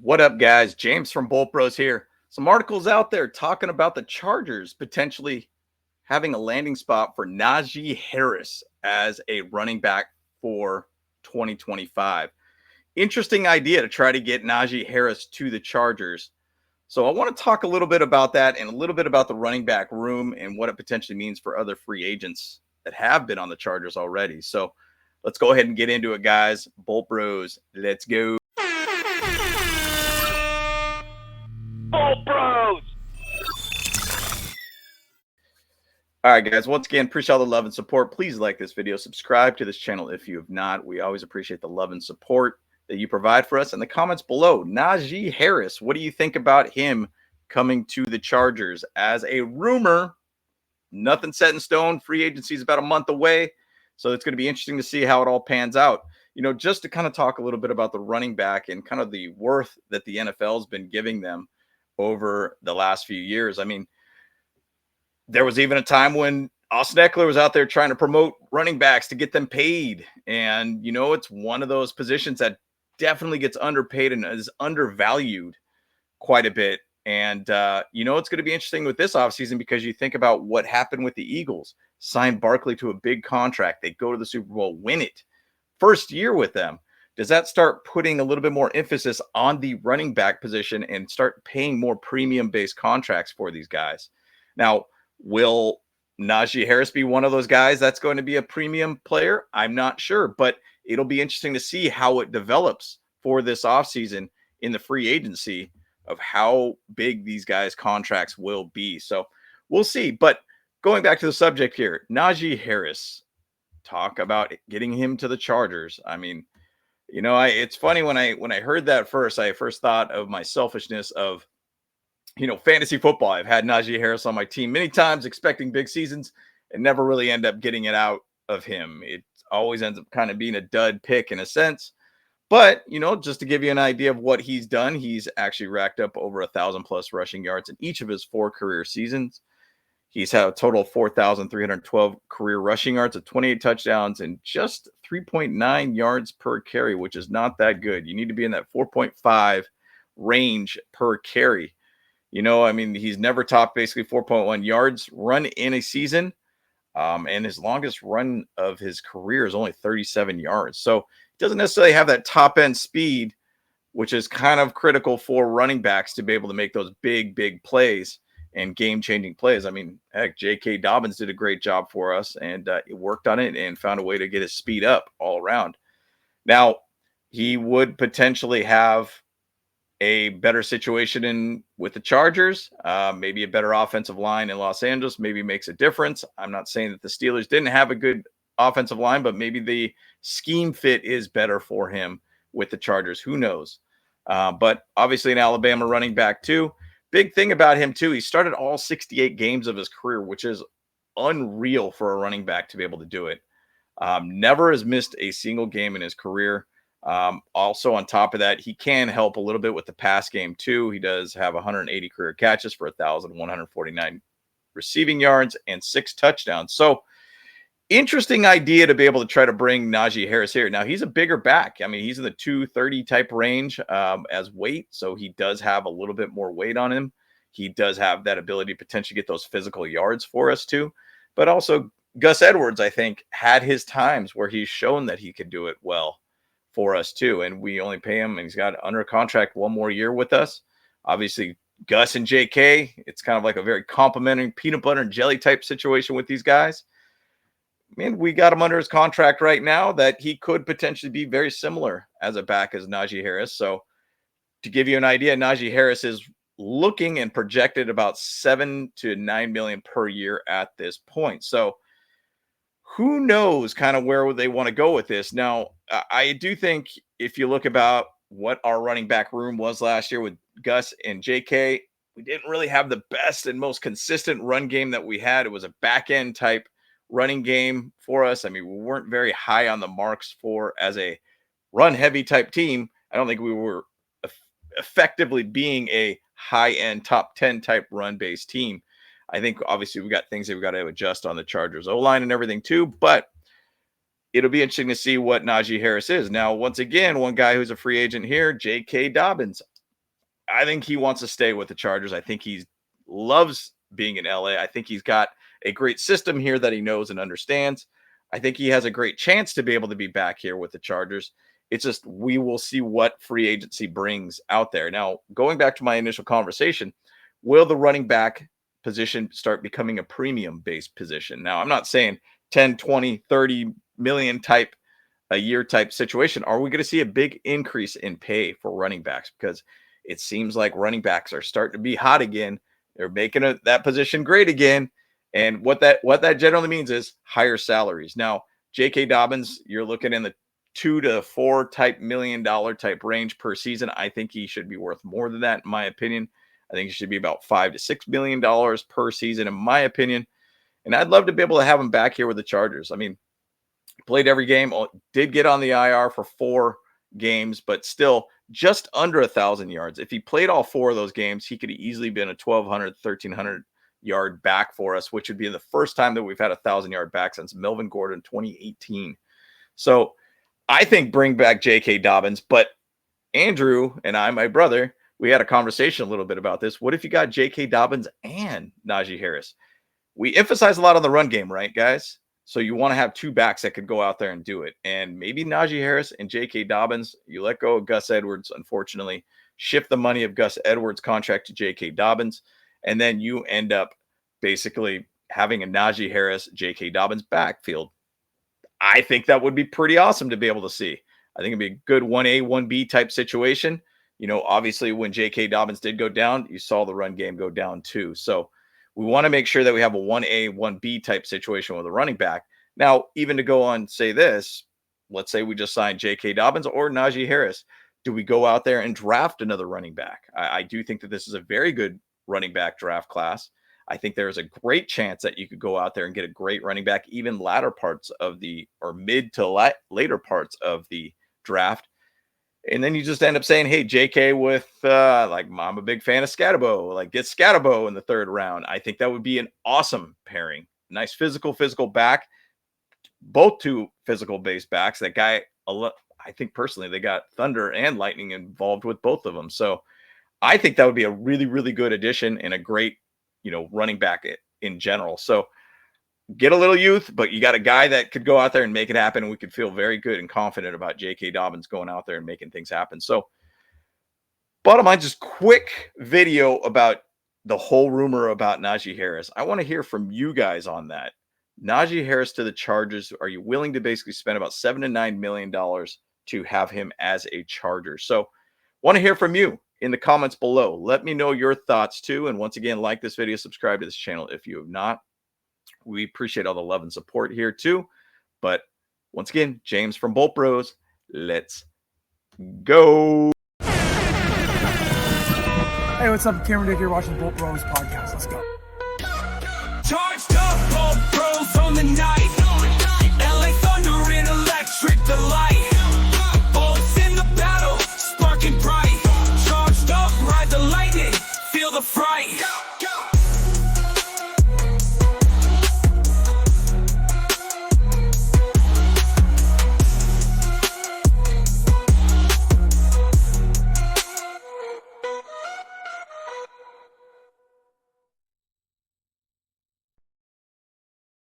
What up, guys? James from Bolt Bros here. Some articles out there talking about the Chargers potentially having a landing spot for Najee Harris as a running back for 2025. Interesting idea to try to get Najee Harris to the Chargers. So I want to talk a little bit about that and a little bit about the running back room and what it potentially means for other free agents that have been on the Chargers already. So let's go ahead and get into it, guys. Bolt Bros, let's go. Bolt Bros. All right, guys. Once again, appreciate all the love and support. Please like this video. Subscribe to this channel if you have not. We always appreciate the love and support that you provide for us. In the comments below, Najee Harris, what do you think about him coming to the Chargers? As a rumor, nothing set in stone. Free agency is about a month away, so it's going to be interesting to see how it all pans out. You know, just to kind of talk a little bit about the running back and kind of the worth that the NFL has been giving them over the last few years. I mean, there was even a time when Austin Eckler was out there trying to promote running backs to get them paid. And, you know, it's one of those positions that definitely gets underpaid and is undervalued quite a bit. And, you know, it's going to be interesting with this offseason because you think about what happened with the Eagles. Signed Barkley to a big contract. They go to the Super Bowl, win it. First year with them. Does that start putting a little bit more emphasis on the running back position and start paying more premium-based contracts for these guys? Now, will Najee Harris be one of those guys that's going to be a premium player? I'm not sure, but it'll be interesting to see how it develops for this offseason in the free agency of how big these guys' contracts will be. So we'll see. But going back to the subject here, Najee Harris, talk about getting him to the Chargers. I mean, you know, it's funny when I heard that first, I first thought of my selfishness of, you know, fantasy football. I've had Najee Harris on my team many times, expecting big seasons, and never really end up getting it out of him. It always ends up kind of being a dud pick in a sense. But, you know, just to give you an idea of what he's done, he's actually racked up over 1,000+ rushing yards in each of his 4 career seasons. He's had a total of 4,312 career rushing yards, of 28 touchdowns, and just 3.9 yards per carry, which is not that good. You need to be in that 4.5 range per carry. You know, I mean, he's never topped basically 4.1 yards run in a season. And his longest run of his career is only 37 yards. So he doesn't necessarily have that top end speed, which is kind of critical for running backs to be able to make those big plays and game-changing plays. I mean, heck, J.K. Dobbins did a great job for us, and he worked on it and found a way to get his speed up all around. Now, he would potentially have a better situation with the Chargers, maybe a better offensive line in Los Angeles, maybe makes a difference. I'm not saying that the Steelers didn't have a good offensive line, but maybe the scheme fit is better for him with the Chargers. Who knows? But obviously an Alabama running back too. Big thing about him too, he started all 68 games of his career, which is unreal for a running back to be able to do it. Never has missed a single game in his career. Also on top of that, he can help a little bit with the pass game too. He does have 180 career catches for 1,149 receiving yards and 6 touchdowns. So interesting idea to be able to try to bring Najee Harris here. Now he's a bigger back. I mean, he's in the 230 type range as weight. So he does have a little bit more weight on him. He does have that ability to potentially get those physical yards for us too. But also Gus Edwards, I think, had his times where he's shown that he could do it well for us too. And we only pay him, and he's got under contract 1 more year with us. Obviously, Gus and JK, it's kind of like a very complimentary peanut butter and jelly type situation with these guys. I mean, we got him under his contract right now that he could potentially be very similar as a back as Najee Harris. So to give you an idea, Najee Harris is looking and projected about $7 to $9 million per year at this point. So who knows kind of where they want to go with this. Now, I do think if you look about what our running back room was last year with Gus and JK, we didn't really have the best and most consistent run game that we had. It was a back end type running game for us. I mean, we weren't very high on the marks for as a run heavy type team. I don't think we were effectively being a high end top 10 type run based team. I think obviously we got things that we got to adjust on the Chargers O-line and everything too, but it'll be interesting to see what Najee Harris is. Now, once again, one guy who's a free agent here, J.K. Dobbins. I think he wants to stay with the Chargers. I think he loves being in LA. I think he's got a great system here that he knows and understands. I think he has a great chance to be able to be back here with the Chargers. It's just we will see what free agency brings out there. Now, going back to my initial conversation, will the running back position start becoming a premium-based position? Now, I'm not saying 10, 20, 30 million type a year type situation. Are we going to see a big increase in pay for running backs? Because it seems like running backs are starting to be hot again. They're making that position great again. And what that generally means is higher salaries. Now, J.K. Dobbins, you're looking in the $2 to $4 million type range per season. I think he should be worth more than that, in my opinion. I think he should be about $5 to $6 million per season, in my opinion. And I'd love to be able to have him back here with the Chargers. I mean, played every game, did get on the IR for 4 games, but still just under 1,000 yards. If he played all 4 of those games, he could have easily been a 1,200, 1,300 yard back for us, which would be the first time that we've had a 1,000-yard back since Melvin Gordon 2018. So I think bring back J.K. Dobbins, but Andrew and I, my brother, we had a conversation a little bit about this. What if you got J.K. Dobbins and Najee Harris? We emphasize a lot on the run game, right, guys? So you want to have 2 backs that could go out there and do it. And maybe Najee Harris and J.K. Dobbins, you let go of Gus Edwards, unfortunately, shift the money of Gus Edwards' contract to J.K. Dobbins, and then you end up basically having a Najee Harris, J.K. Dobbins backfield. I think that would be pretty awesome to be able to see. I think it'd be a good 1A, 1B type situation. You know, obviously when J.K. Dobbins did go down, you saw the run game go down too. So we want to make sure that we have a 1A, 1B type situation with a running back. Now, even to go on, say this, let's say we just signed J.K. Dobbins or Najee Harris. Do we go out there and draft another running back? I do think that this is a very good running back draft class. I think there is a great chance that you could go out there and get a great running back, even latter parts of or mid to later parts of the draft. And then you just end up saying, hey, JK with, I'm a big fan of Scatterbo. Like, get Scatterbo in the 3rd round. I think that would be an awesome pairing. Nice physical back. Both 2 physical-based backs. That guy, I think personally, they got Thunder and Lightning involved with both of them. So I think that would be a really, really good addition and a great, running back in general. So get a little youth, but you got a guy that could go out there and make it happen. And we could feel very good and confident about J.K. Dobbins going out there and making things happen. So bottom line, just quick video about the whole rumor about Najee Harris. I want to hear from you guys on that. Najee Harris to the Chargers. Are you willing to basically spend about $7 to $9 million to have him as a Charger? So want to hear from you in the comments below. Let me know your thoughts too. And once again, like this video, subscribe to this channel if you have not. We appreciate all the love and support here too. But once again, James from Bolt Bros. Let's go. Hey, what's up? Cameron Dick here watching Bolt Bros podcast. Let's go. Charged up, Bolt Bros on the night.